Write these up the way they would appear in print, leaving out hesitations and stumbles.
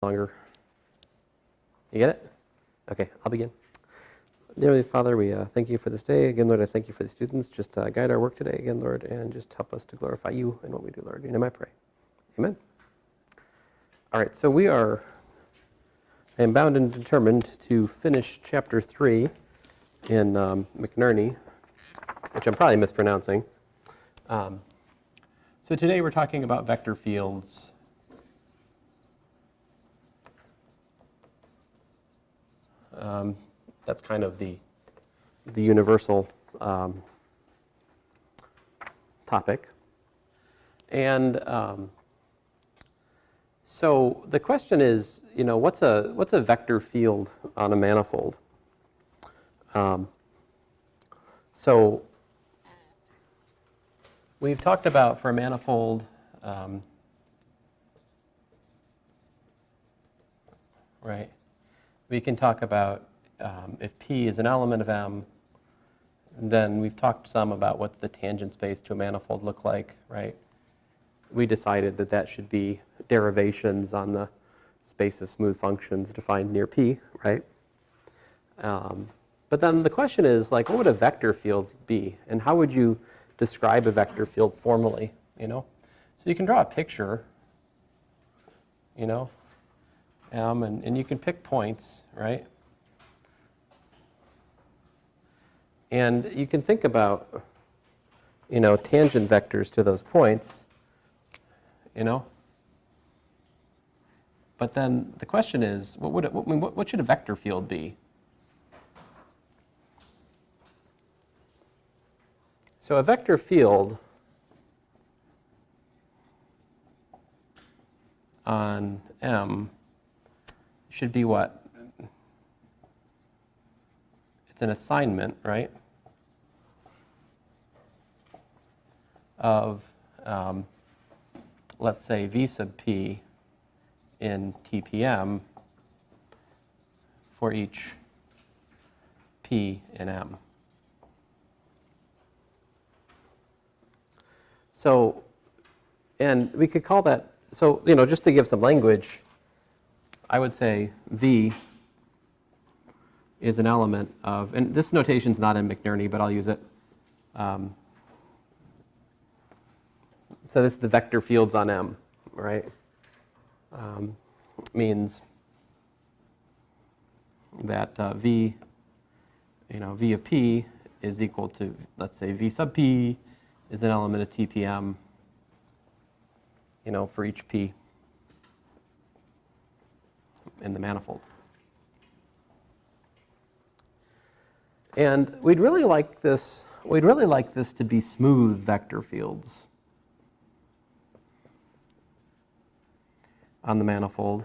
longer. You get it? Okay, I'll begin. Dear Heavenly Father, we thank you for this day. Again, Lord, I thank you for the students. Just guide our work today again, Lord, and just help us to glorify you in what we do, Lord. In your name I pray. Amen. All right, so I am bound and determined to finish chapter 3 in McNerney, which I'm probably mispronouncing. So today we're talking about vector fields. That's kind of the universal topic. And so the question is, what's a vector field on a manifold? So we've talked about for a manifold, right? We can talk about if P is an element of M, then we've talked some about what the tangent space to a manifold look like, right? We decided that that should be derivations on the space of smooth functions defined near P, right? But then the question is, like, what would a vector field be? And how would you describe a vector field formally, So you can draw a picture, M, and you can pick points, right? And you can think about, tangent vectors to those points, But then the question is, what should a vector field be? So a vector field on M should be what? It's an assignment, right, of, let's say, V sub P in TPM for each P in M. So, and we could call that, so, just to give some language, I would say V is an element of, and this notation is not in McNerney, but I'll use it. So this is the vector fields on M, right? Means that V, V of P is equal to, let's say, V sub P is an element of TPM, for each P in the manifold. And we'd really like this to be smooth vector fields on the manifold,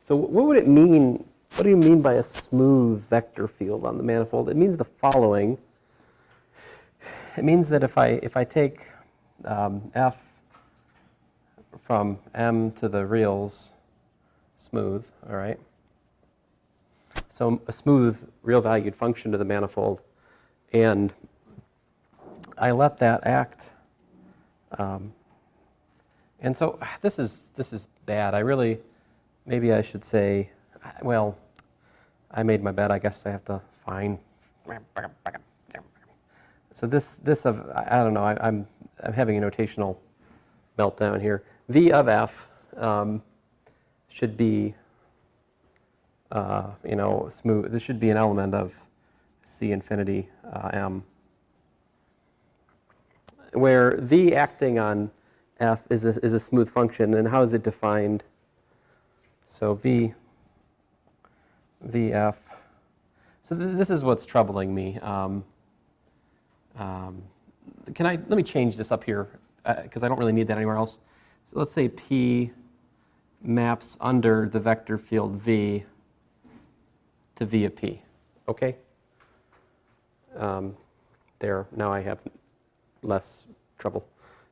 So what would it mean? What do you mean by a smooth vector field on the manifold? It means the following. It means that if I take F from M to the reals smooth, all right? So a smooth real valued function to the manifold, and I let that act. And so this is bad. Maybe I should say, well, I made my bed. I guess I have to find. So this of, I don't know. I'm having a notational meltdown here. V of F should be, smooth. This should be an element of C infinity M, where V acting on F is a smooth function. And how is it defined? So Vf. So this is what's troubling me. Let me change this up here because I don't really need that anywhere else. So let's say P maps under the vector field V to V of P. Okay? There, now I have less trouble.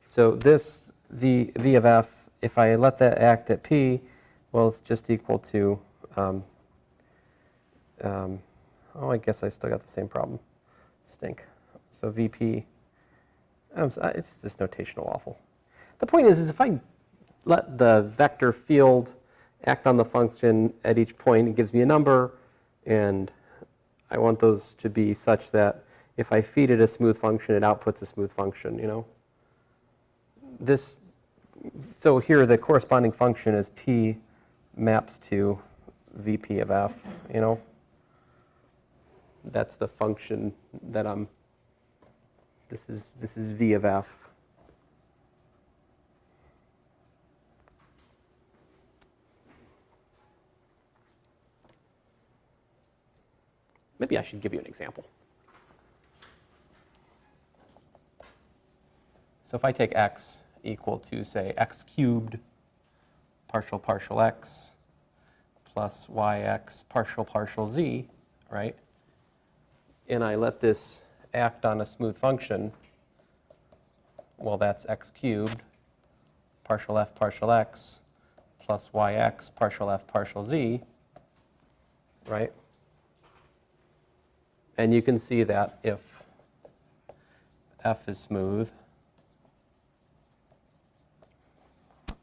So this V of F, if I let that act at P, well, it's just equal to, I guess I still got the same problem. Stink. So VP, it's just this notational awful. The point is if I let the vector field act on the function at each point. It gives me a number, and I want those to be such that if I feed it a smooth function, it outputs a smooth function, you know. So here the corresponding function is P maps to VP of F, you know. That's the function that this is V of F. Maybe I should give you an example. So if I take x equal to, say, x cubed partial partial x plus yx partial partial z, right? And I let this act on a smooth function, well, that's x cubed partial f partial x plus yx partial f partial z, right? And you can see that if f is smooth,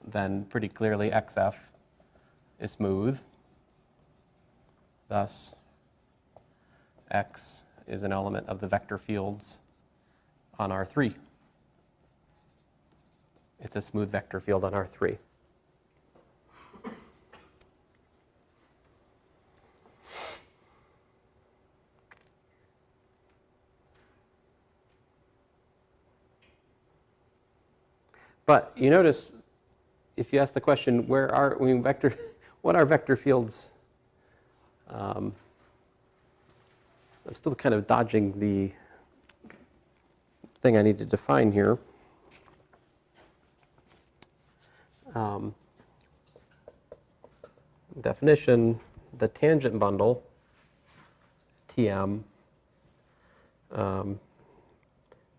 then pretty clearly xf is smooth. Thus, x is an element of the vector fields on R3. It's a smooth vector field on R3. But you notice, if you ask the question, what are vector fields? I'm still kind of dodging the thing I need to define here. Definition, the tangent bundle, TM,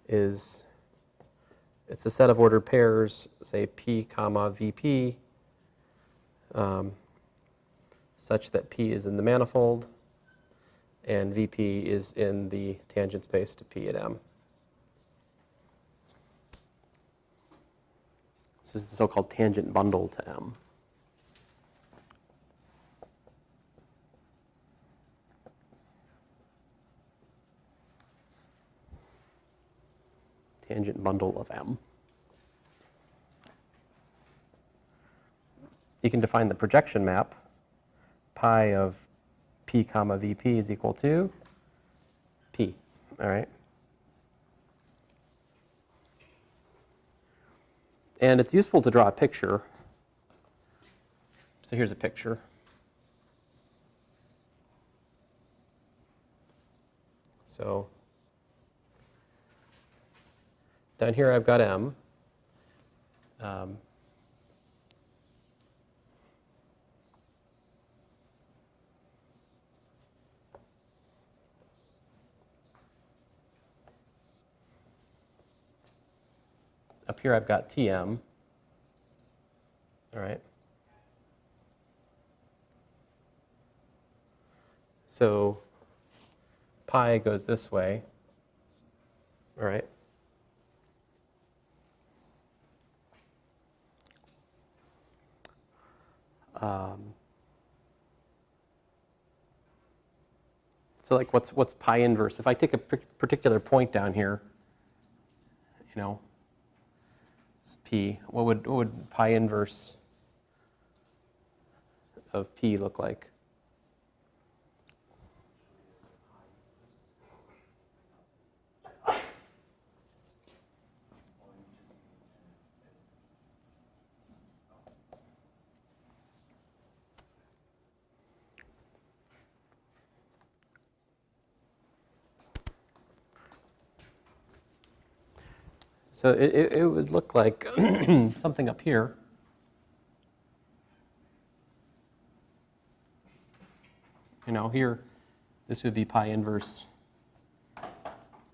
it's a set of ordered pairs, say P comma VP, such that P is in the manifold and VP is in the tangent space to P at M. This is the so-called tangent bundle to M. Tangent bundle of M. You can define the projection map. Pi of P comma VP is equal to P, all right? And it's useful to draw a picture. So here's a picture. So down here I've got M. Up here I've got TM, all right? So pi goes this way, all right? So like what's pi inverse? If I take a particular point down here, you know, P, what would pi inverse of P look like? So it would look like something up here. You know, here, this would be pi inverse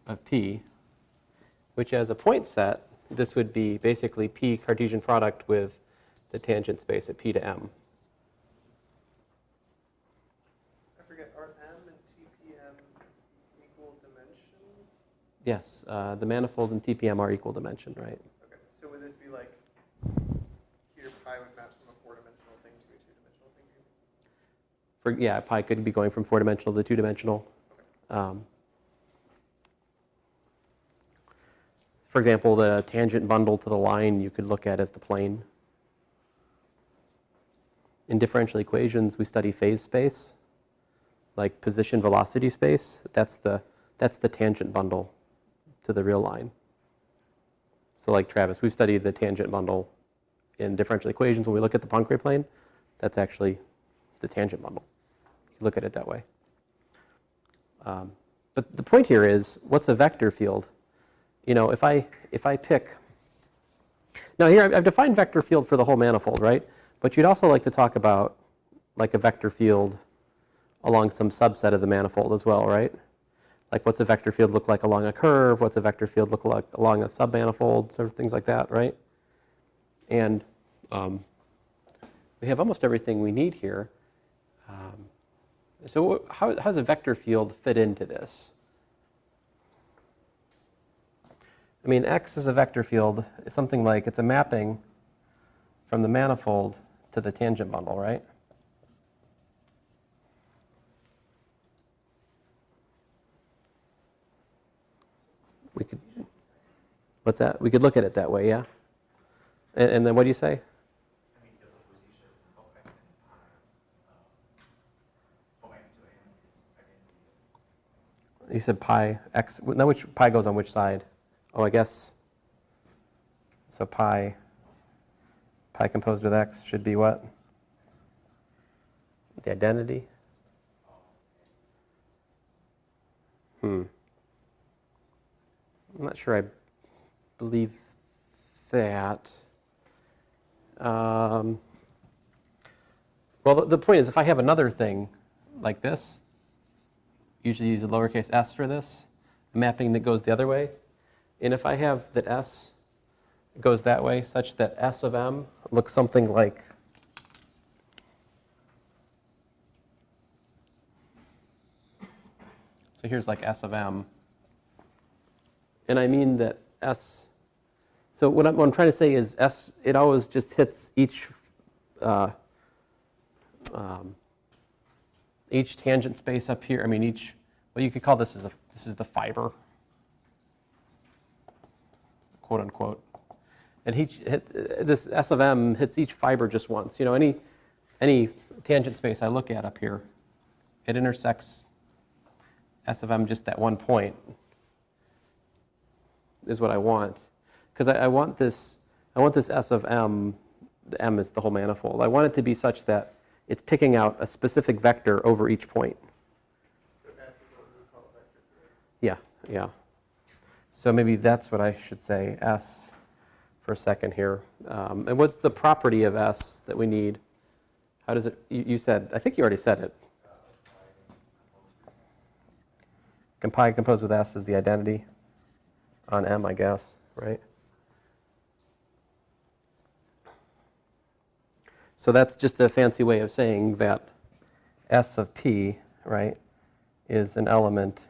of P, which as a point set, this would be basically P Cartesian product with the tangent space at P to M. I forget, are M and TPM equal dimension? Yes, the manifold and TPM are equal dimension, right? Okay, so would this be like, here Yeah, pi could be going from 4-dimensional to 2-dimensional. For example, the tangent bundle to the line you could look at as the plane. In differential equations, we study phase space, like position velocity space. That's the tangent bundle to the real line. So like Travis, we've studied the tangent bundle in differential equations. When we look at the Poincare plane, that's actually the tangent bundle. You look at it that way. But the point here is, what's a vector field? You know, if I pick, now here I've defined vector field for the whole manifold, right? But you'd also like to talk about like a vector field along some subset of the manifold as well, right? Like what's a vector field look like along a curve? What's a vector field look like along a submanifold? Sort of things like that, right? And we have almost everything we need here. So how does a vector field fit into this? I mean, X is a vector field. It's something like it's a mapping from the manifold to the tangent bundle, right? We could, what's that? We could look at it that way, yeah? And then what do you say? You said pi x. Now which pi goes on which side? Oh, I guess. So pi composed with x should be what? The identity? I'm not sure I believe that. Well, the point is, if I have another thing like this, usually use a lowercase s for this, a mapping that goes the other way. And if I have that s goes that way, such that s of m looks something like so here's like s of m. And I mean that s, so what I'm trying to say is s, it always just hits each tangent space up here. I mean well, you could call this this is the fiber, quote unquote. And this S of m hits each fiber just once. You know, any tangent space I look at up here, it intersects S of m just that one point is what I want. Because I want this S of m, the m is the whole manifold. I want it to be such that it's picking out a specific vector over each point. So S is what we call a vector field. Yeah, yeah. So maybe that's what I should say, S for a second here. And what's the property of S that we need? How does it, you said, I think you already said it. Pi composed with S is the identity on M, I guess, right? So that's just a fancy way of saying that S of P, right, is an element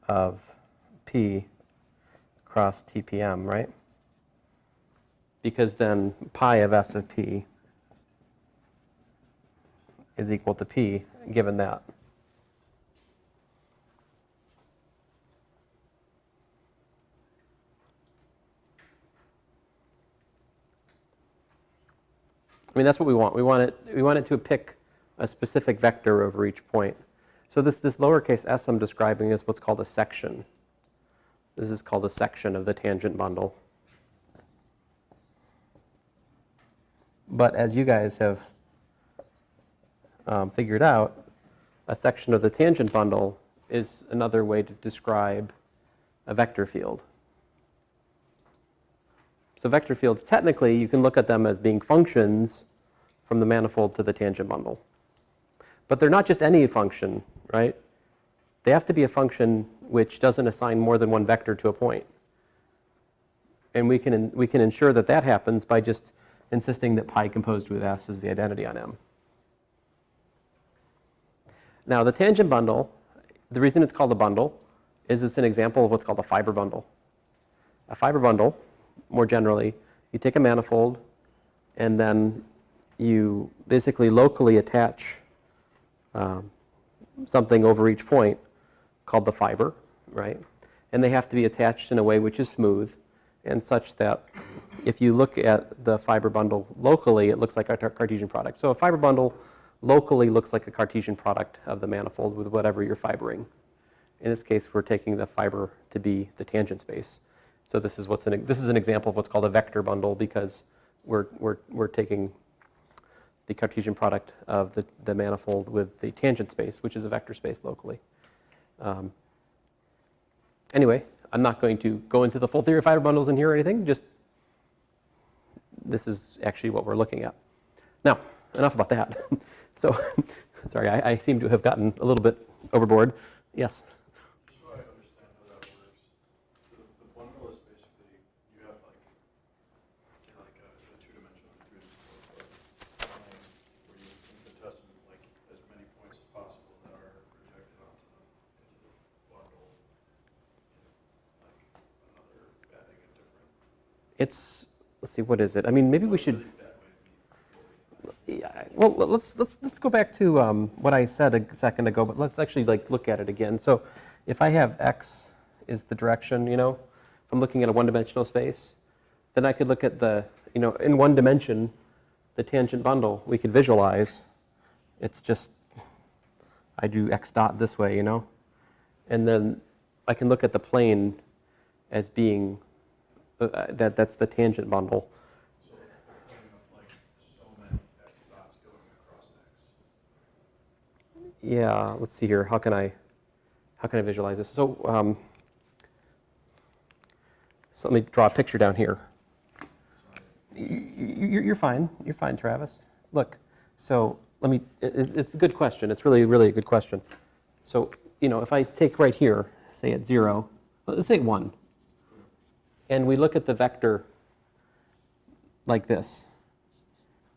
of P cross TPM, right? Because then pi of S of P is equal to P, given that. I mean, that's what we want. We want it to pick a specific vector over each point. So this lowercase s I'm describing is what's called a section. This is called a section of the tangent bundle. But as you guys have figured out, a section of the tangent bundle is another way to describe a vector field. So vector fields, technically, you can look at them as being functions from the manifold to the tangent bundle. But they're not just any function, right? They have to be a function which doesn't assign more than one vector to a point. And we can ensure that that happens by just insisting that pi composed with S is the identity on M. Now, the tangent bundle, the reason it's called a bundle is it's an example of what's called a fiber bundle. A fiber bundle, more generally, you take a manifold and then you basically locally attach something over each point called the fiber, right? And they have to be attached in a way which is smooth and such that if you look at the fiber bundle locally, it looks like a Cartesian product. So a fiber bundle locally looks like a Cartesian product of the manifold with whatever you're fibering. In this case, we're taking the fiber to be the tangent space. So this is this is an example of what's called a vector bundle, because we're taking the Cartesian product of the manifold with the tangent space, which is a vector space locally. Anyway, I'm not going to go into the full theory of fiber bundles in here or anything. Just this is actually what we're looking at. Now, enough about that. So, sorry, I seem to have gotten a little bit overboard. Yes. Just so I understand how that works, the bundle is basically, you have like, say like a two-dimensional or three-dimensional plane where you can test like as many points as possible that are projected into the bundle, like another adding a different. It's, let's see, what is it? I mean, maybe we should. Yeah, well, let's go back to what I said a second ago, but let's actually like look at it again. So, if I have x is the direction, if I'm looking at a one-dimensional space, then I could look at the, in one dimension, the tangent bundle. We could visualize. It's just I do x dot this way, and then I can look at the plane as being that's the tangent bundle. Yeah, let's see here. How can I visualize this? So, so let me draw a picture down here. You're fine. You're fine, Travis. Look, so let me. It's a good question. It's really, really a good question. So, if I take right here, say at 0, let's say 1, and we look at the vector like this,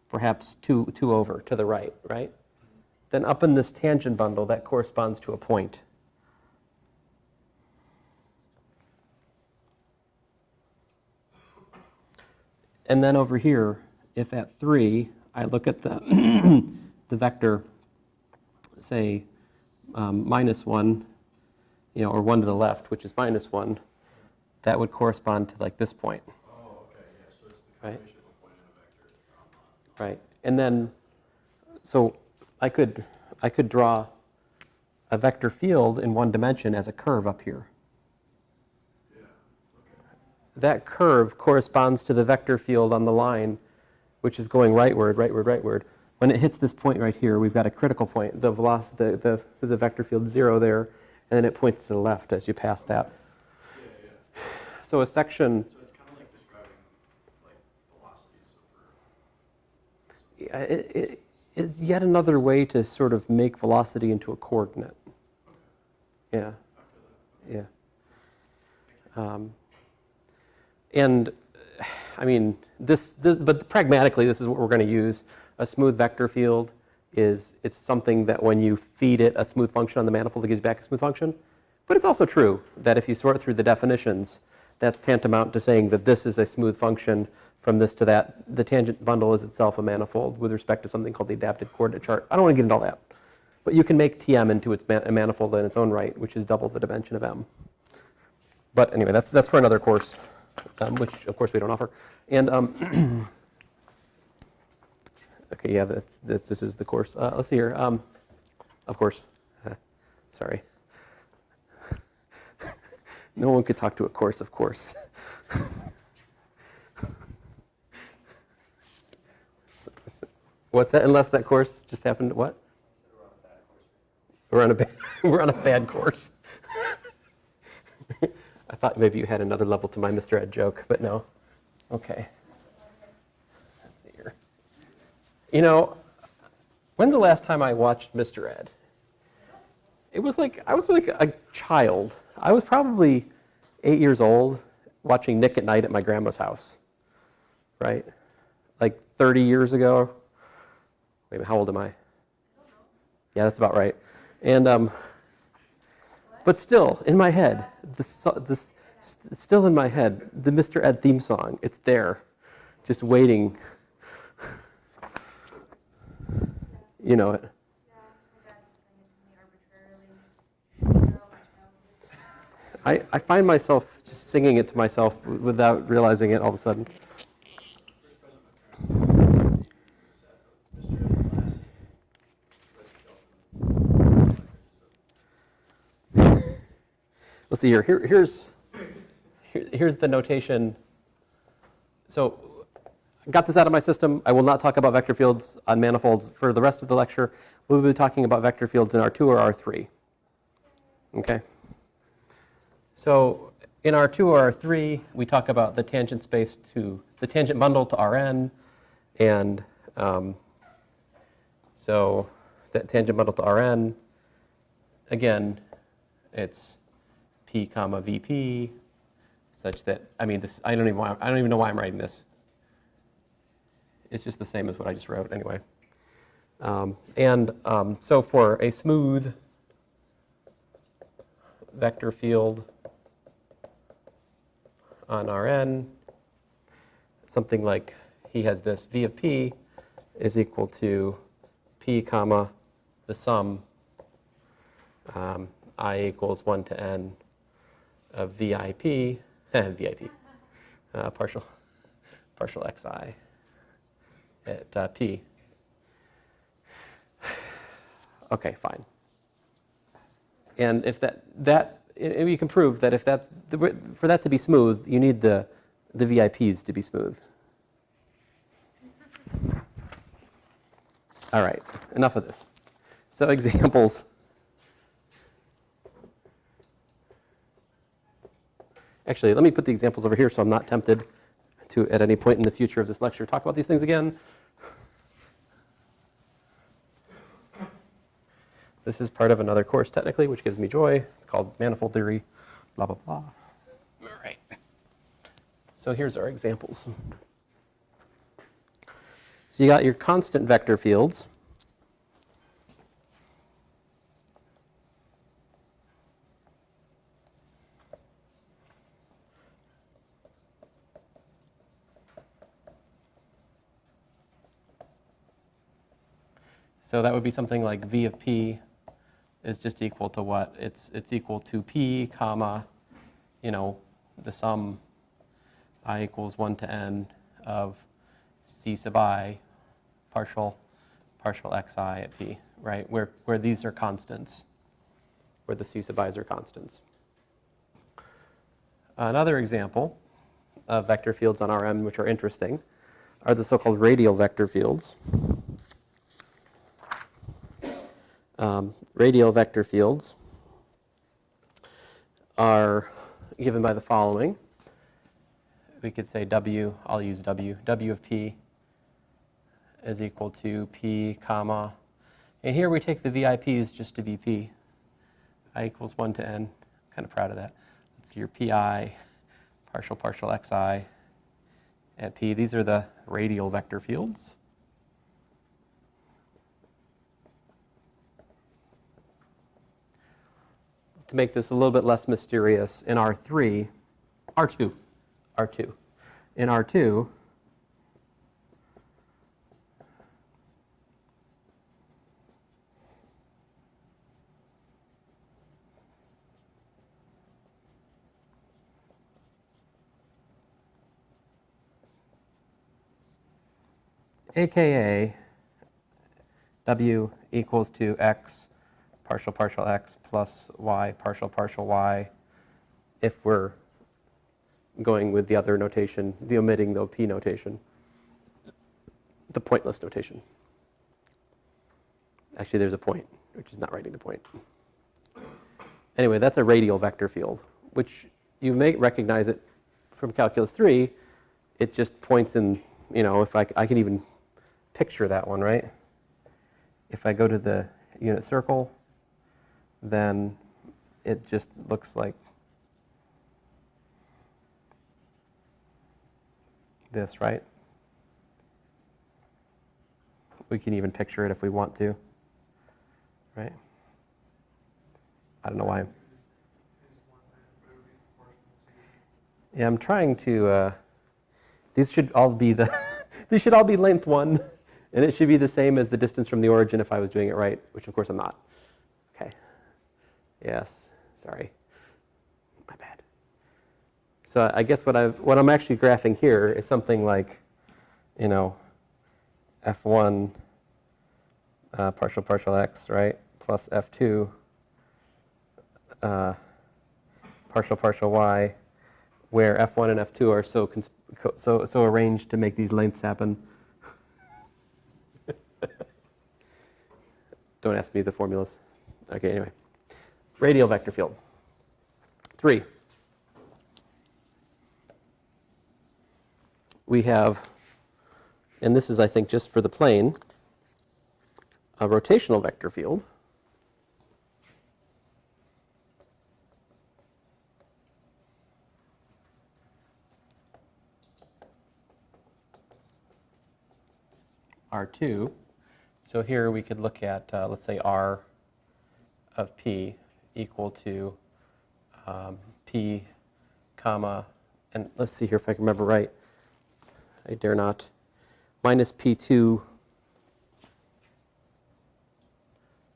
perhaps 2 over to the right, right? Then up in this tangent bundle, that corresponds to a point. And then over here, if at 3, I look at the, the vector, say, -1, or 1 to the left, which is -1, that would correspond to like this point. Oh, okay, yeah, so it's the combination of a point and a vector. Right. And then, so I could draw a vector field in one dimension as a curve up here. Yeah. Okay. That curve corresponds to the vector field on the line, which is going rightward, rightward, rightward. When it hits this point right here, we've got a critical point. The velocity, the vector field 0 there, and then it points to the left as you pass that. Yeah, yeah. So a section. So it's kind of like describing like velocities over. Yeah, it's yet another way to sort of make velocity into a coordinate. Yeah, yeah. And I mean, but pragmatically, this is what we're going to use. A smooth vector field it's something that when you feed it a smooth function on the manifold, it gives back a smooth function. But it's also true that if you sort through the definitions, that's tantamount to saying that this is a smooth function from this to that. The tangent bundle is itself a manifold with respect to something called the adapted coordinate chart. I don't want to get into all that. But you can make Tm into a manifold in its own right, which is double the dimension of M. But anyway, that's for another course, which of course we don't offer. And okay, yeah, this is the course. Let's see here. Of course, sorry. No one could talk to a course, of course. What's that? Unless that course just happened. What? We're on a bad course. I thought maybe you had another level to my Mr. Ed joke, but no. Okay. Let's see here. When's the last time I watched Mr. Ed? It was like I was like a child. I was probably 8 years old watching Nick at Night at my grandma's house. Right? Like 30 years ago. Wait, how old am I? Yeah, that's about right. And but still, in my head, still in my head, the Mr. Ed theme song. It's there, just waiting. You know it. Yeah, my dad was singing to me arbitrarily throughout my childhood. I find myself just singing it to myself without realizing it all of a sudden. First present my parents gave me was a set of Mr. and Lassie red skeleton. Let's see here. Here's the notation. So I got this out of my system. I will not talk about vector fields on manifolds for the rest of the lecture. We'll be talking about vector fields in R2 or R3. Okay? So in R2 or R3, we talk about the tangent space to the tangent bundle to Rn, and so that tangent bundle to Rn, again, it's p comma vp, such that I don't even know why I'm writing this. It's just the same as what I just wrote anyway. So for a smooth vector field on Rn, something like he has this v of p is equal to p comma the sum I equals 1 to n of VIP, partial xi at p. Okay, fine. And if you can prove that if for that to be smooth, you need the VIPs to be smooth. All right, enough of this. So examples. Actually, let me put the examples over here so I'm not tempted to, at any point in the future of this lecture, talk about these things again. This is part of another course, technically, which gives me joy. It's called Manifold Theory, blah, blah, blah. All right. So here's our examples. So you got your constant vector fields. So that would be something like v of p is just equal to what? It's equal to p comma, the sum I equals 1 to n of c sub I partial xi at p, right? Where these are constants, where the c sub i's are constants. Another example of vector fields on Rn which are interesting are the so-called radial vector fields. Radial vector fields are given by the following. We could say W, I'll use W. W of P is equal to P comma, and here we take the VIPs just to be P. I equals 1 to n. Kind of proud of that. Let's see your PI partial xi at P. These are the radial vector fields. To make this a little bit less mysterious, in R2. In R2, AKA W equals to x partial x plus y partial y, if we're going with the other notation, the omitting the p notation, the pointless notation. Actually, there's a point, which is not writing the point. Anyway, that's a radial vector field, which you may recognize it from Calculus 3. It just points in, if I can even picture that one, right? If I go to the unit circle, then it just looks like this, right? We can even picture it if we want to, right? I don't know why. Yeah, I'm trying to, these should all be these should all be length 1, And it should be the same as the distance from the origin if I was doing it right, which of course I'm not. Okay. Yes, sorry. My bad. So I guess what I'm actually graphing here is something like, f1 partial x, right, plus f2 partial y, where f1 and f2 are so arranged to make these lengths happen. Don't ask me the formulas. Okay, anyway. Radial vector field. 3. We have, and this is, I think, just for the plane, a rotational vector field. R2. So here we could look at, let's say, R of P equal to P, comma, and let's see here if I can remember right. I dare not. Minus P2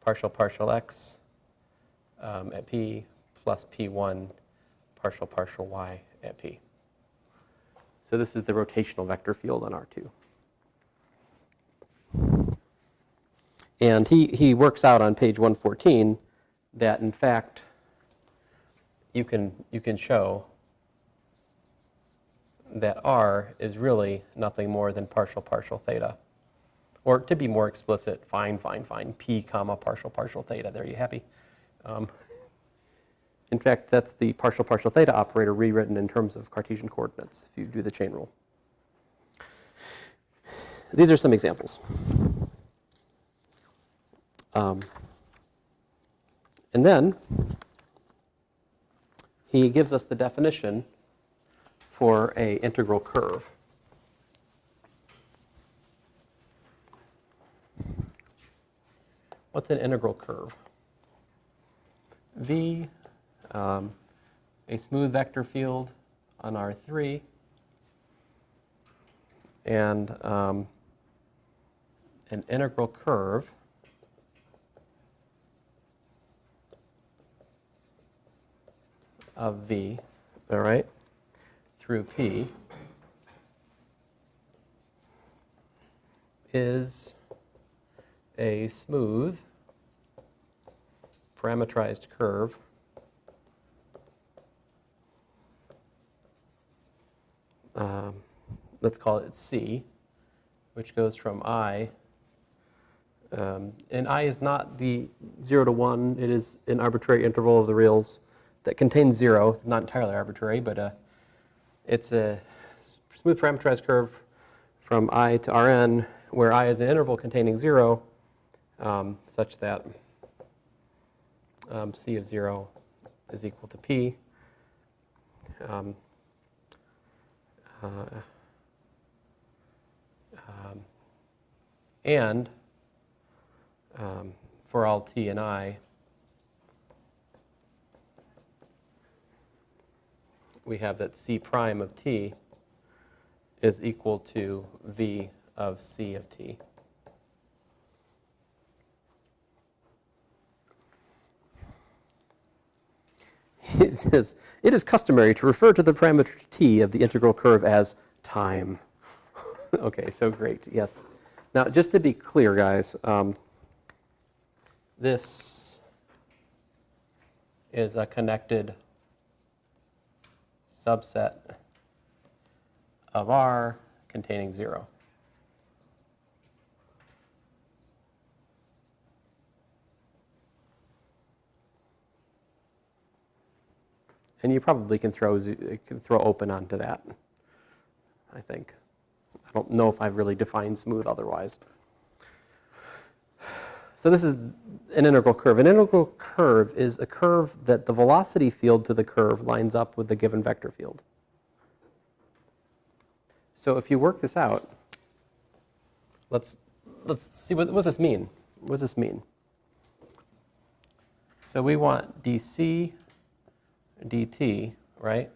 partial x at P plus P1 partial y at P. So this is the rotational vector field on R2. And he works out on page 114 that, in fact, you can show that R is really nothing more than partial theta. Or to be more explicit, fine, P comma partial theta. There, you happy? In fact, that's the partial theta operator rewritten in terms of Cartesian coordinates if you do the chain rule. These are some examples. And then he gives us the definition for an integral curve. What's an integral curve? V, a smooth vector field on R3, and an integral curve of V, all right, through P is a smooth parametrized curve let's call it C, which goes from I, and I is not the 0 to 1, it is an arbitrary interval of the reals that contains 0. It's not entirely arbitrary, but it's a smooth parametrized curve from I to Rn, where I is an interval containing 0, such that C of 0 is equal to P. And for all t and I, we have that C prime of t is equal to V of C of t. It says, it is customary to refer to the parameter t of the integral curve as time. Okay, so great, yes. Now, just to be clear, guys, this is a connected subset of R containing 0. And you probably can throw open onto that, I think. I don't know if I've really defined smooth otherwise. So this is an integral curve. An integral curve is a curve that the velocity field to the curve lines up with the given vector field. So if you work this out, let's see, what does this mean? What does this mean? So we want dc dt, right,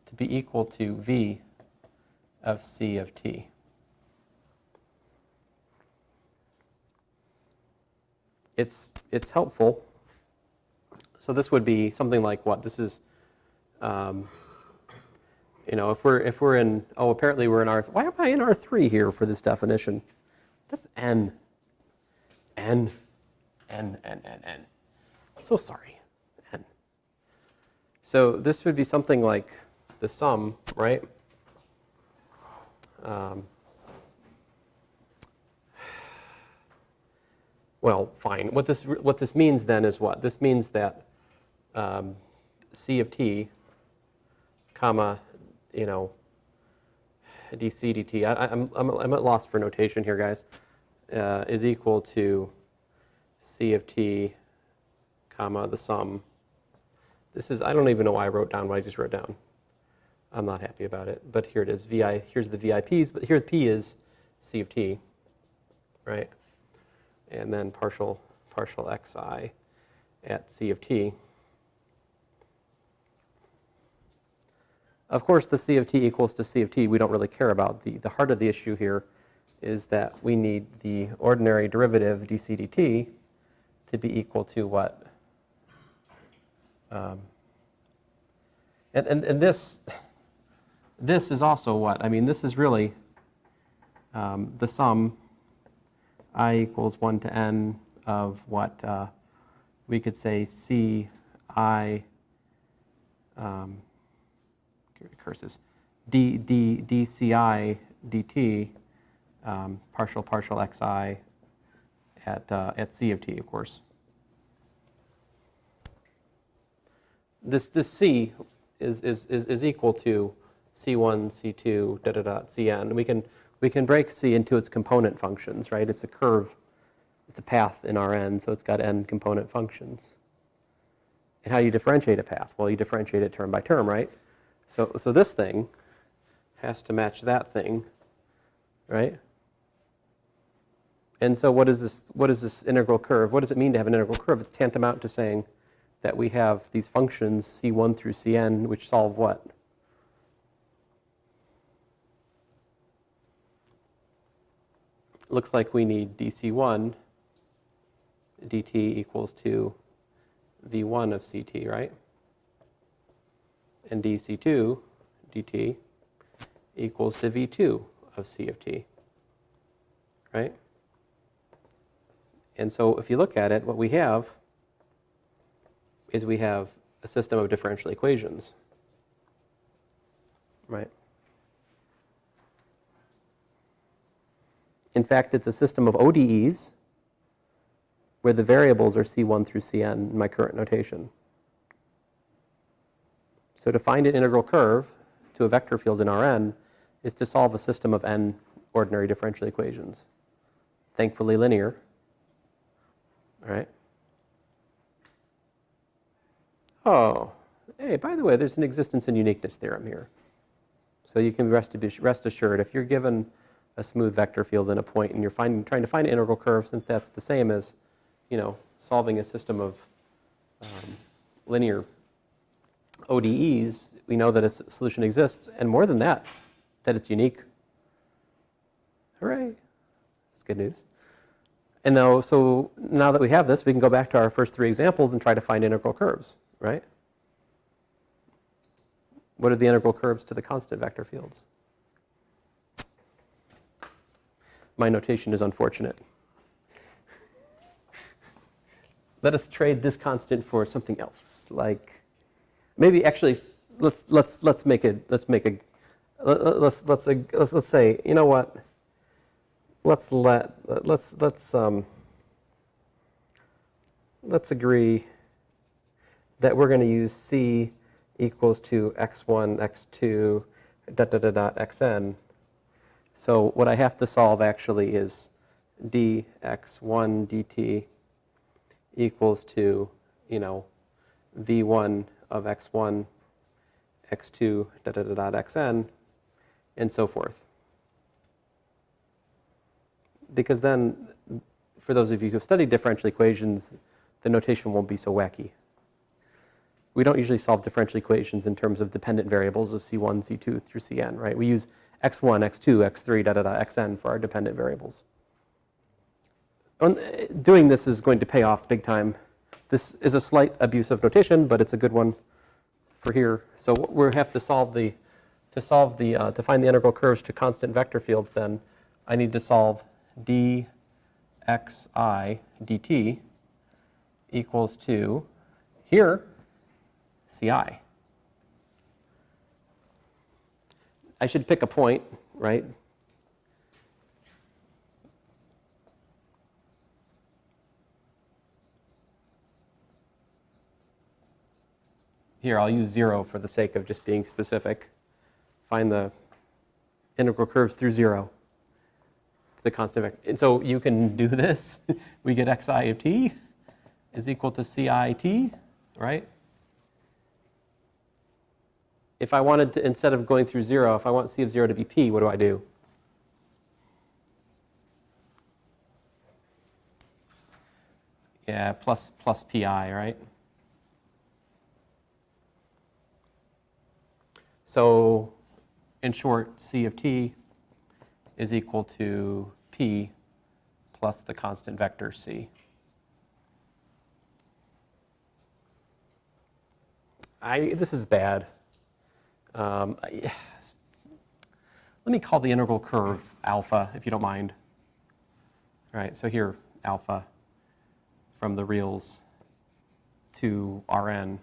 to be equal to V of C of t. it's helpful. So this would be something like what? This is, you know, if we're in, oh, apparently we're in R. Why am I in R3 here for this definition? That's n. N. So sorry, n. So this would be something like the sum, right? Well, fine. What this means then is what? This means that C of t, comma, you know, dc dt. I'm at loss for notation here, guys. Is equal to C of t, comma, the sum. This is, I don't even know why I wrote down what I just wrote down. I'm not happy about it, but here it is. Here's the VIPs, but here P is C of t, right? And then partial xi at C of t. Of course, the C of t equals to C of t we don't really care about. The heart of the issue here is that we need the ordinary derivative dc dt to be equal to what? And this is also what? I mean, this is really the sum I equals 1 to n of what we could say ci curses dci dt partial xi at c of t, of course. This c is equal to c1, c2, cn. We can break c into its component functions, right? It's a curve, it's a path in Rn, so it's got n component functions. And how do you differentiate a path? Well, you differentiate it term by term, right? So this thing has to match that thing, right? And so what is this integral curve? What does it mean to have an integral curve? It's tantamount to saying that we have these functions c1 through cn which solve what? Looks like we need dc1 dt equals to v1 of ct, right? And dc2 dt equals to v2 of c of t, right? And so if you look at it, what we have is we have a system of differential equations, right? In fact, it's a system of ODEs where the variables are c1 through cn in my current notation. So to find an integral curve to a vector field in Rn is to solve a system of n ordinary differential equations. Thankfully linear, all right? Oh, hey, by the way, there's an existence and uniqueness theorem here. So you can rest assured if you're given a smooth vector field in a point and you're trying to find an integral curve, since that's the same as, you know, solving a system of linear ODEs, we know that a solution exists, and more than that, that it's unique. Hooray. That's good news. And now, so now that we have this, we can go back to our first three examples and try to find integral curves, right? What are the integral curves to the constant vector fields? My notation is unfortunate. Let us trade this constant for something else, like maybe actually let's say, you know what? Let's agree that we're going to use c equals to x1, x2, xn. So what I have to solve actually is dx1 dt equals to, you know, v1 of x1, x2, xn, and so forth. Because then, for those of you who have studied differential equations, the notation won't be so wacky. We don't usually solve differential equations in terms of dependent variables of c1, c2 through cn, right? We use x1, x2, x3, xn for our dependent variables. Doing this is going to pay off big time. This is a slight abuse of notation, but it's a good one for here. So we have to solve the to find the integral curves to constant vector fields. Then I need to solve dxi dt equals to here ci. I should pick a point, right? Here, I'll use 0 for the sake of just being specific. Find the integral curves through 0 to the constant vector. And so you can do this. We get xi of t is equal to cit, right? If I wanted to, instead of going through 0, if I want c of 0 to be p, what do I do? Yeah, plus pi, right? So, in short, c of t is equal to p plus the constant vector c. This is bad. Let me call the integral curve alpha, if you don't mind. All right, so here, alpha from the reals to Rn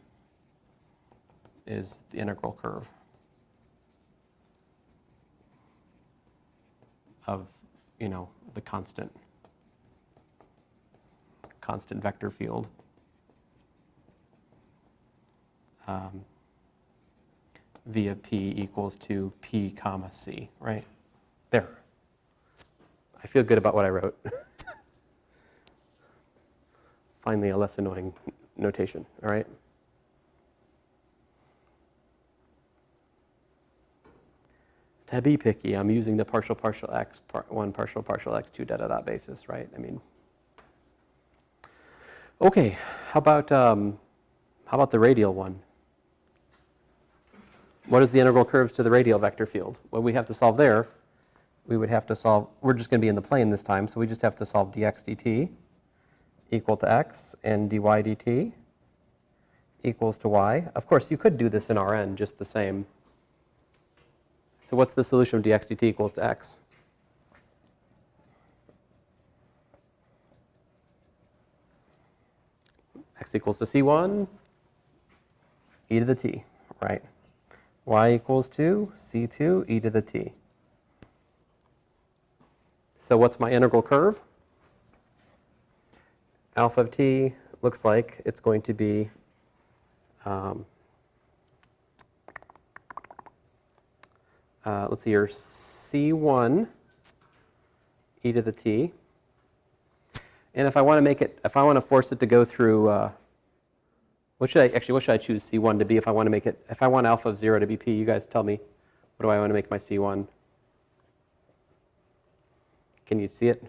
is the integral curve of, the constant vector field. V of p equals to p comma c, right? There. I feel good about what I wrote. Finally, a less annoying notation, all right? To be picky, I'm using the partial x, part 1 partial x 2 da basis, right? I mean, okay. How about the radial one? What is the integral curves to the radial vector field? What we have to solve there, we would have to solve. We're just going to be in the plane this time, so we just have to solve dx dt equal to x and dy dt equals to y. Of course, you could do this in Rn just the same. So what's the solution of dx dt equals to x? X equals to c1 e to the t, right? Y equals to c2 e to the t. So what's my integral curve? Alpha of t looks like it's going to be let's see here, c1 e to the t. And if I want to force it to go through, what should I choose c1 to be if I want to make it, if I want alpha of 0 to be p, you guys tell me, what do I want to make my c1? Can you see it?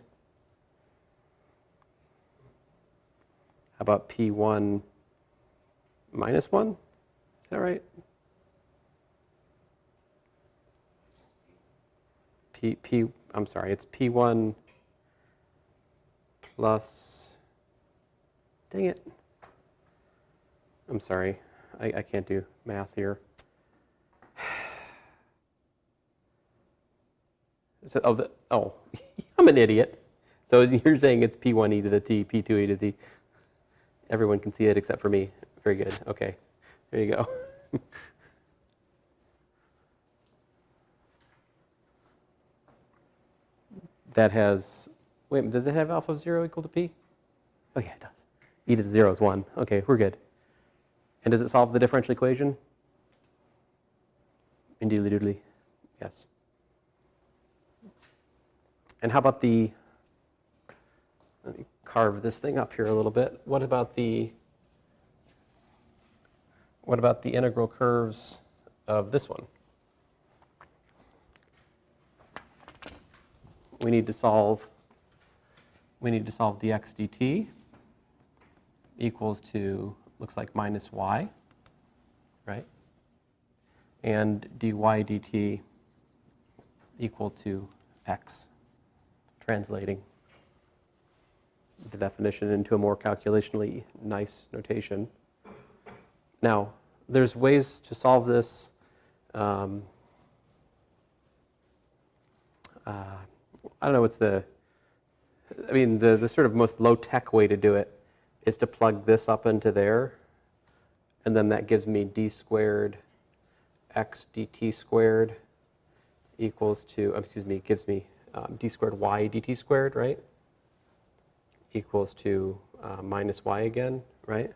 How about p1 minus 1? Is that right? I'm sorry, it's p1 plus, dang it. I'm sorry, I can't do math here. So, I'm an idiot. So you're saying it's p1 e to the t, p2 e to the t. Everyone can see it except for me. Very good. Okay, there you go. That has, wait, does it have alpha of 0 equal to p? Oh yeah, it does. E to the 0 is 1. Okay, we're good. And does it solve the differential equation? Indeedly doodly. Yes. And how about the, let me carve this thing up here a little bit. What about the integral curves of this one? We need to solve dx dt equals to, looks like minus y, right? And dy dt equal to x, translating. the definition into a more calculationally nice notation. Now, there's ways to solve this. I don't know what's the sort of most low-tech way to do it is to plug this up into there, and then that gives me d squared x dt squared equals to, gives me d squared y dt squared, right? Equals to minus y again, right?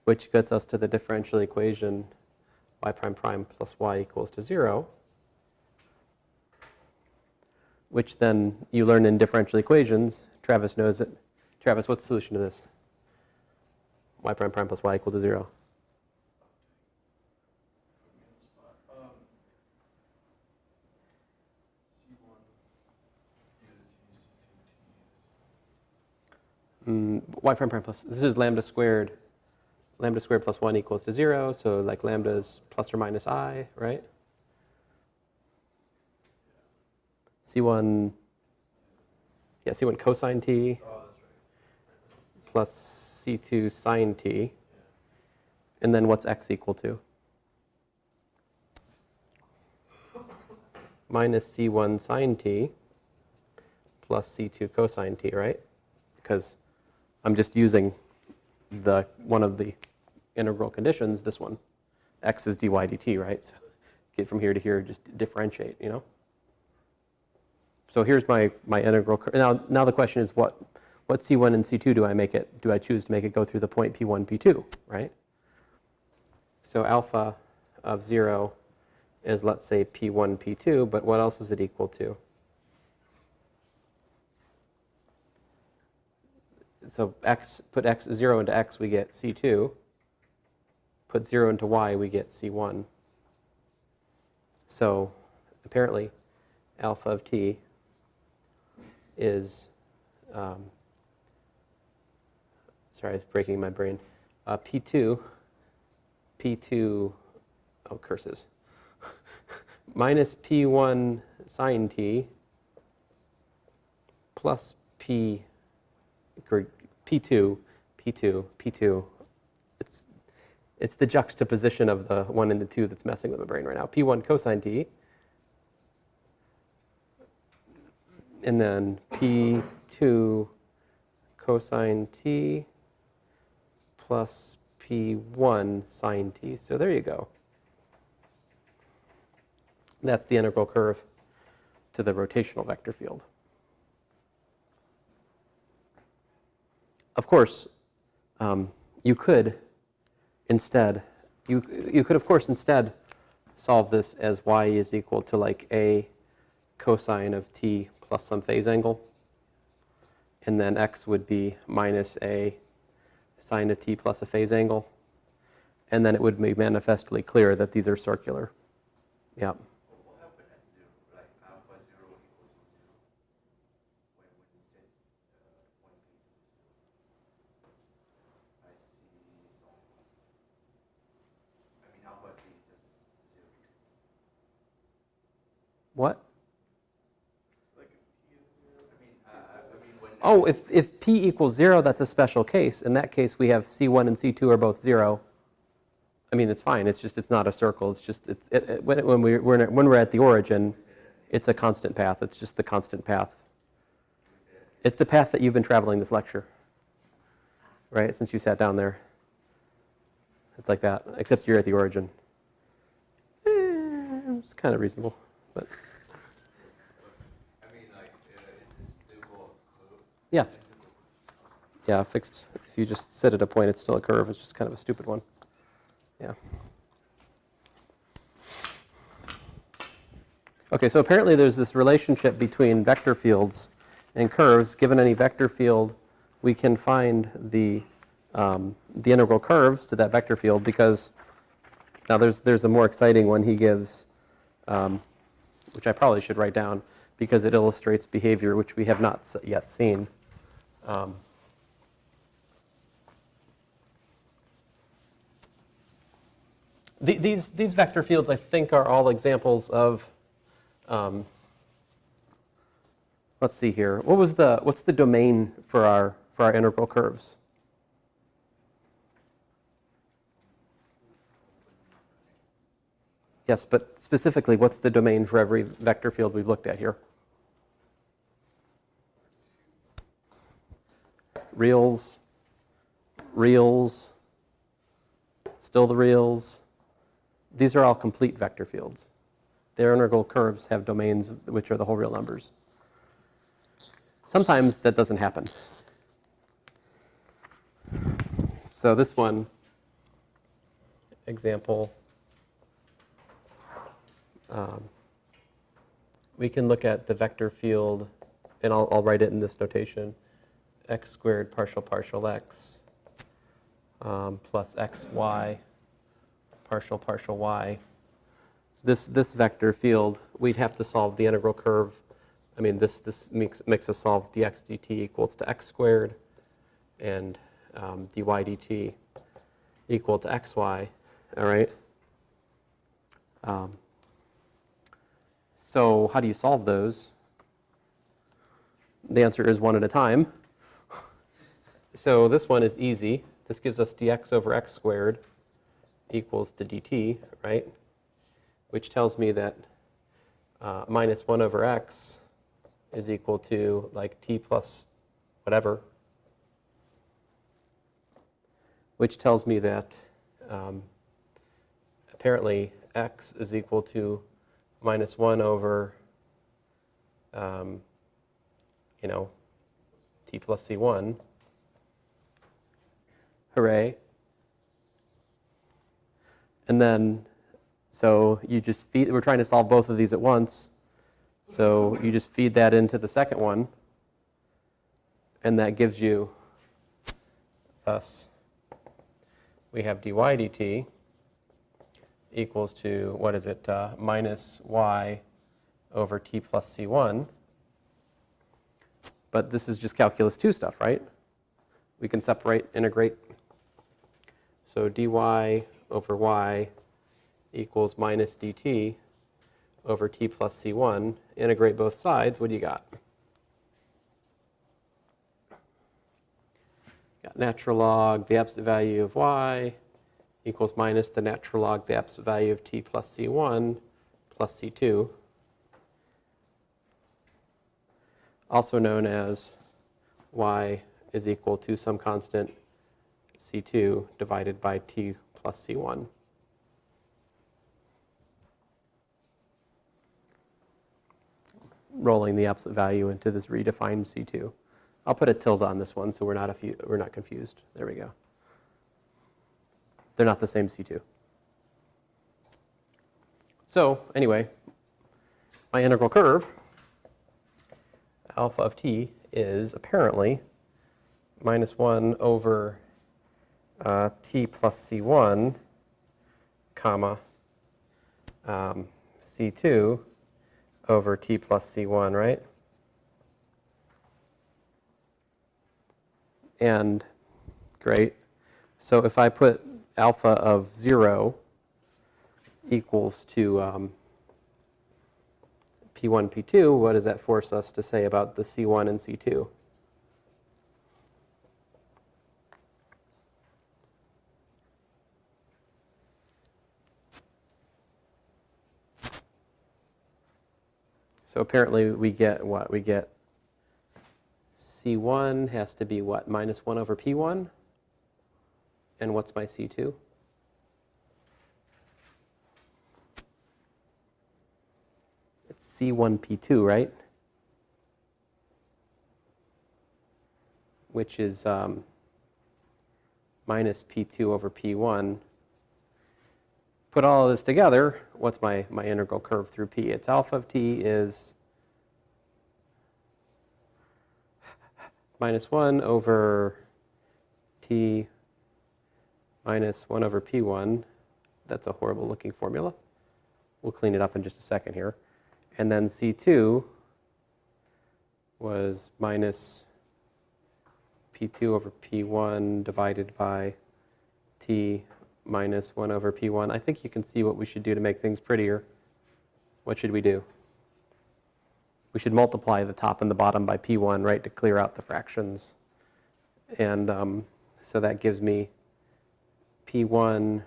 Which gets us to the differential equation y prime prime plus y equals to 0, which then you learn in differential equations. Travis knows it. Travis, what's the solution to this? Y prime prime plus y equal to 0. Y prime prime plus, this is lambda squared plus 1 equals to 0, so like lambda is plus or minus I, right? C1 cosine t plus C2 sine t, and then what's x equal to? Minus C1 sine t plus C2 cosine t, right? Because I'm just using one of the integral conditions, this one. X is dy dt, right? So get from here to here, just differentiate, you know? So here's my integral curve. Now the question is what C1 and C2 do I choose to make it go through the point P1, P2, right? So alpha of 0 is, let's say, P1, P2, but what else is it equal to? So put 0 into x, we get C2. Put 0 into y, we get C1. So apparently alpha of t is, sorry, it's breaking my brain, P2, oh, curses, minus P1 sine t plus P2. It's the juxtaposition of the 1 and the 2 that's messing with my brain right now. P1 cosine t, and then P2 cosine t plus P1 sine t. So there you go. That's the integral curve to the rotational vector field. Of course, you could of course instead solve this as y is equal to like a cosine of t plus some phase angle, and then x would be minus a sine of t plus a phase angle, and then it would be manifestly clear that these are circular. Yeah. What happened at 0, like alpha 0 equals to 0 when you set point P to 0? I see some. I mean, alpha t is just 0. What? Like if P is 0. I mean when. Oh, if p equals 0, that's a special case. In that case, we have C1 and C2 are both 0. I mean, it's fine. It's just it's not a circle. It's just when we're at the origin, it's a constant path. It's just the constant path. It's the path that you've been traveling this lecture, right? Since you sat down there. It's like that, except you're at the origin. It's kind of reasonable, but. I mean, like, is this still for curve? Yeah. Yeah, fixed. If you just sit at a point, it's still a curve. It's just kind of a stupid one. Yeah. Okay, so apparently there's this relationship between vector fields and curves. Given any vector field, we can find the integral curves to that vector field, because now there's a more exciting one he gives, which I probably should write down because it illustrates behavior which we have not yet seen. These vector fields, I think, are all examples of let's see here. What's the domain for our integral curves? Yes, but specifically, what's the domain for every vector field we've looked at here? Reals, still the reals. These are all complete vector fields. Their integral curves have domains which are the whole real numbers. Sometimes that doesn't happen. So this one, example, we can look at the vector field, and I'll write it in this notation, x squared partial x plus xy partial y. This vector field, we'd have to solve the integral curve. I mean, this makes us solve dx dt equals to x squared and dy dt equal to xy, all right? So how do you solve those? The answer is one at a time. So this one is easy. This gives us dx over x squared equals to dt, right? Which tells me that minus 1 over x is equal to like t plus whatever, which tells me that apparently x is equal to minus 1 over, t plus c1. Hooray. And then, so you just feed, we're trying to solve both of these at once. So you just feed that into the second one, and that gives you us. We have dy dt equals to, what is it, minus y over t plus c1. But this is just calculus 2 stuff, right? We can separate, integrate. So dy over y equals minus dt over t plus c1. Integrate both sides. What do you got? Got natural log the absolute value of y equals minus the natural log the absolute value of t plus c1 plus c2, also known as y is equal to some constant c2 divided by t plus c1. Rolling the absolute value into this redefined c2. I'll put a tilde on this one so we're not confused. There we go. They're not the same c2. So anyway, my integral curve, alpha of t, is apparently minus 1 over t plus c1, comma, c2 over t plus c1, right? And great. So if I put alpha of 0 equals to p1, p2, what does that force us to say about the c1 and c2? So apparently we get what? We get c1 has to be what? Minus 1 over p1? And what's my c2? It's c1 p2, right? Which is minus p2 over p1. Put all of this together, what's my integral curve through p? It's alpha of t is minus 1 over t minus 1 over p1. That's a horrible looking formula. We'll clean it up in just a second here. And then c2 was minus p2 over p1 divided by t minus 1 over p1. I think you can see what we should do to make things prettier. What should we do? we should multiply the top and the bottom by P1, right, to clear out the fractions. And so that gives me P1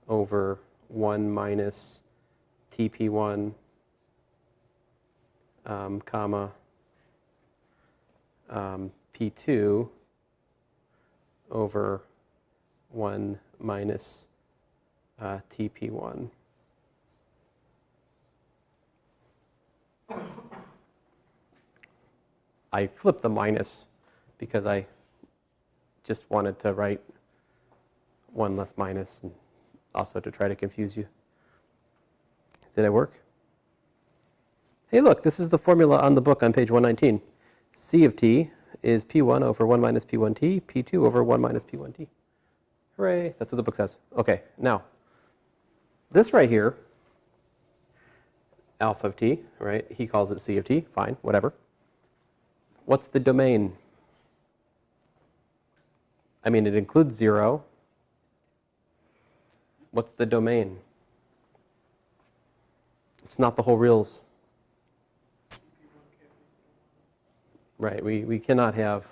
over 1 minus TP1, comma, P2 over 1 minus TP1. I flipped the minus because I just wanted to write one less minus, and also to try to confuse you. Did it work? Hey, look, this is the formula on the book on page 119. C of t is P1 over 1 minus P1t, P2 over 1 minus P1t. Hooray, that's what the book says. Okay, now, this right here, alpha of t, right? He calls it C of t, fine, whatever. What's the domain? I mean, it includes 0. What's the domain? It's not the whole reals. Right, we cannot have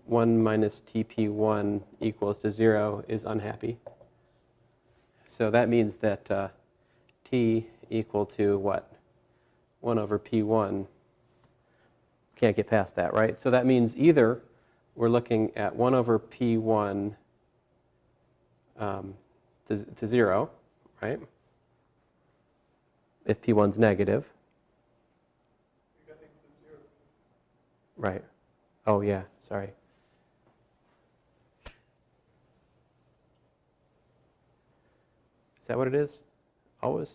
1 minus TP1 equals to 0 is unhappy. So that means that t equal to what? 1 over P1. Can't get past that, right? So that means either we're looking at 1 over P1 to 0, right? If P1's negative. You got to include 0. Right. Oh, yeah, sorry. Is that what it is? Always?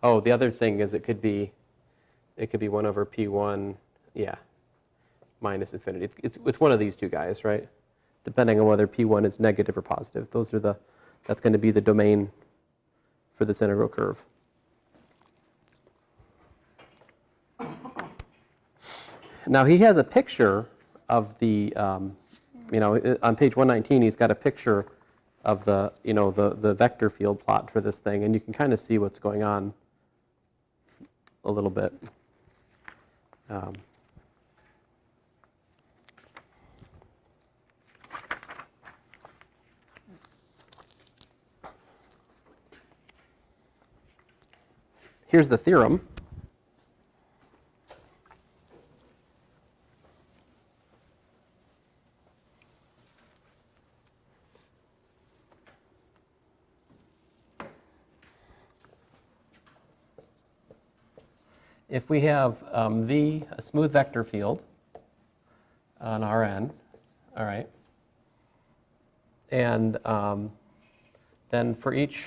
Oh, the other thing is it could be 1 over P1, yeah, minus infinity. It's one of these two guys, right? Depending on whether P1 is negative or positive. That's going to be the domain for this integral curve. Now he has a picture of the, on page 119 he's got a picture of the, the vector field plot for this thing, and you can kind of see what's going on a little bit. Here's the theorem. If we have V, a smooth vector field on Rn, all right, and then for each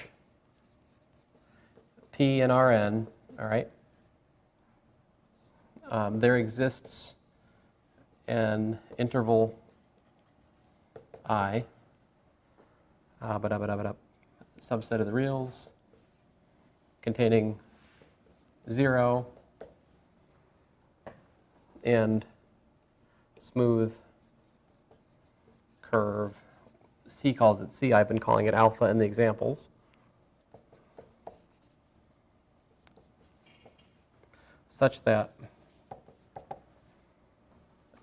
P and Rn, all right, there exists an interval I, subset of the reals containing 0 and smooth curve. C calls it C. I've been calling it alpha in the examples. Such that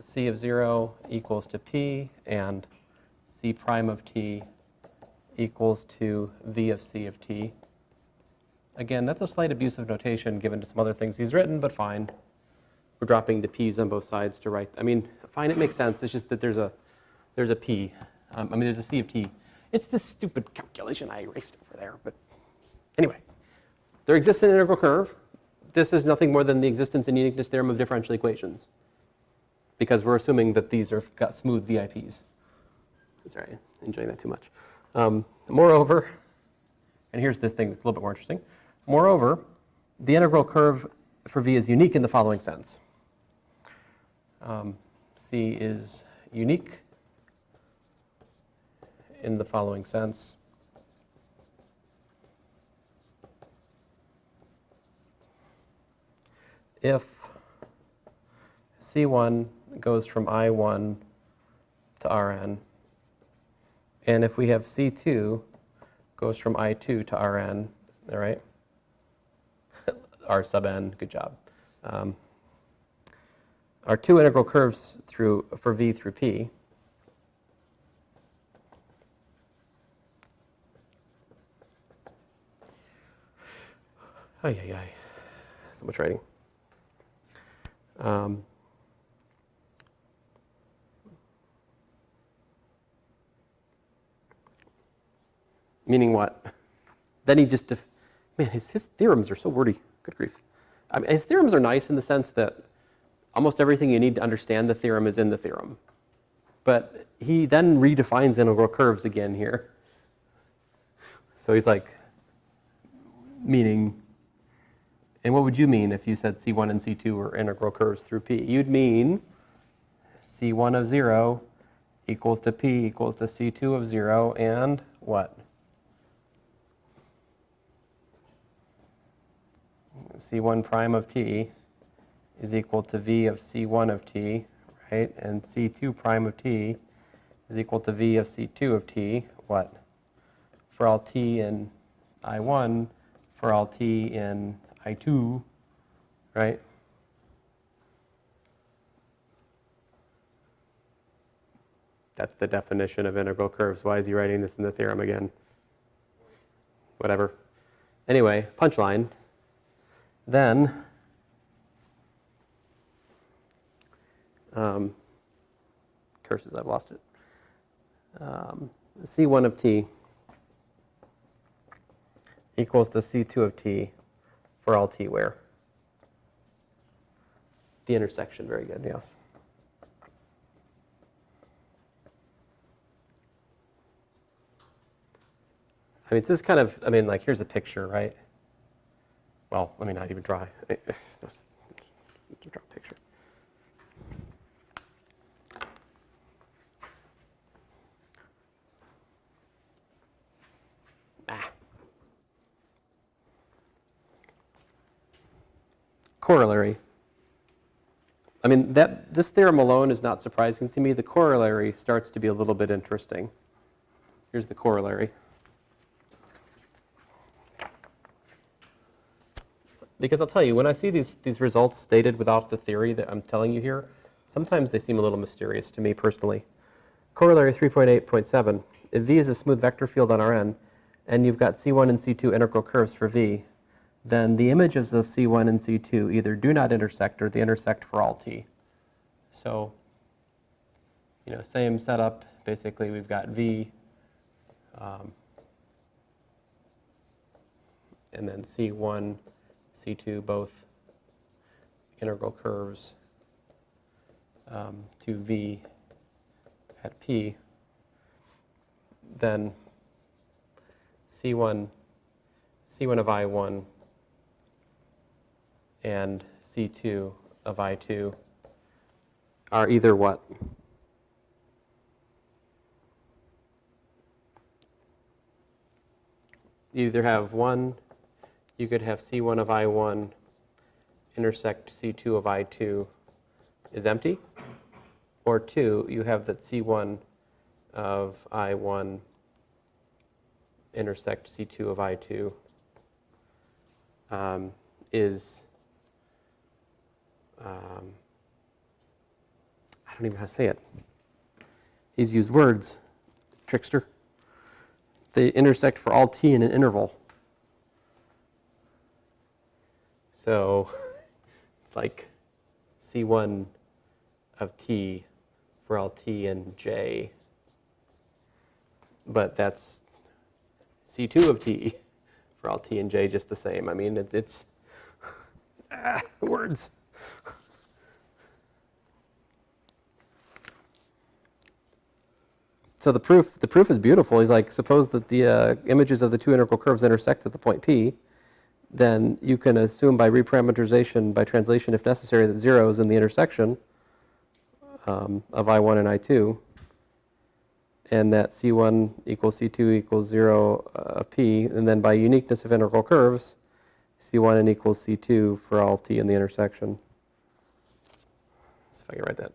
C of 0 equals to P and C prime of T equals to V of C of T. Again, that's a slight abuse of notation given to some other things he's written, but fine. We're dropping the P's on both sides to write. I mean, fine, it makes sense. It's just that there's a P. There's a C of T. It's this stupid calculation I erased over there. But anyway, there exists an integral curve. This is nothing more than the existence and uniqueness theorem of differential equations, because we're assuming that these are got smooth VIPs. Sorry, enjoying that too much. Moreover, and here's the thing that's a little bit more interesting. Moreover, the integral curve for V is unique in the following sense. C is unique in the following sense. If C1 goes from I1 to Rn, and if we have C2 goes from I2 to Rn, all right? R sub n. Good job. Are two integral curves for v through p. Ay, ay, ay. So much writing. Meaning what? Then he just, man, his theorems are so wordy. Good grief. I mean, his theorems are nice in the sense that almost everything you need to understand the theorem is in the theorem. But he then redefines integral curves again here. So he's like, meaning, and what would you mean if you said C1 and C2 were integral curves through P? You'd mean C1 of 0 equals to P equals to C2 of 0 and what? C1 prime of T is equal to V of C1 of T, right? And C2 prime of T is equal to V of C2 of T, what? For all T in I1, for all T in I2, right? That's the definition of integral curves. Why is he writing this in the theorem again? Whatever. Anyway, punchline. Then, curses, I've lost it. C1 of T equals to C2 of T for all T where? The intersection, very good, yes. I mean, this is kind of, I mean, like, here's a picture, right? Well, let me not even draw. Draw a picture. Corollary. I mean, this theorem alone is not surprising to me. The corollary starts to be a little bit interesting. Here's the corollary. Because I'll tell you, when I see these results stated without the theory that I'm telling you here, sometimes they seem a little mysterious to me personally. Corollary 3.8.7, if V is a smooth vector field on Rn, and you've got C1 and C2 integral curves for V, then the images of C1 and C2 either do not intersect or they intersect for all T. So, you know, same setup. Basically, we've got V, and then C1, C2, both integral curves to V at P, then C1 of I1 and C2 of I2 are either what? You either have one, you could have C1 of I1 intersect C2 of I2 is empty, or two, you have that C1 of I1 intersect C2 of I2 is, I don't even know how to say it. He's used words, trickster. They intersect for all T in an interval. So it's like C1 of T for all T and J, but that's C2 of T for all T and J just the same. I mean, it's words. So the proof is beautiful. He's like, suppose that the images of the two integral curves intersect at the point P, then you can assume by reparameterization, by translation if necessary, that 0 is in the intersection of I1 and I2, and that C1 equals C2 equals 0 of P, and then by uniqueness of integral curves, C1 and equals C2 for all T in the intersection. Let's see if I can write that.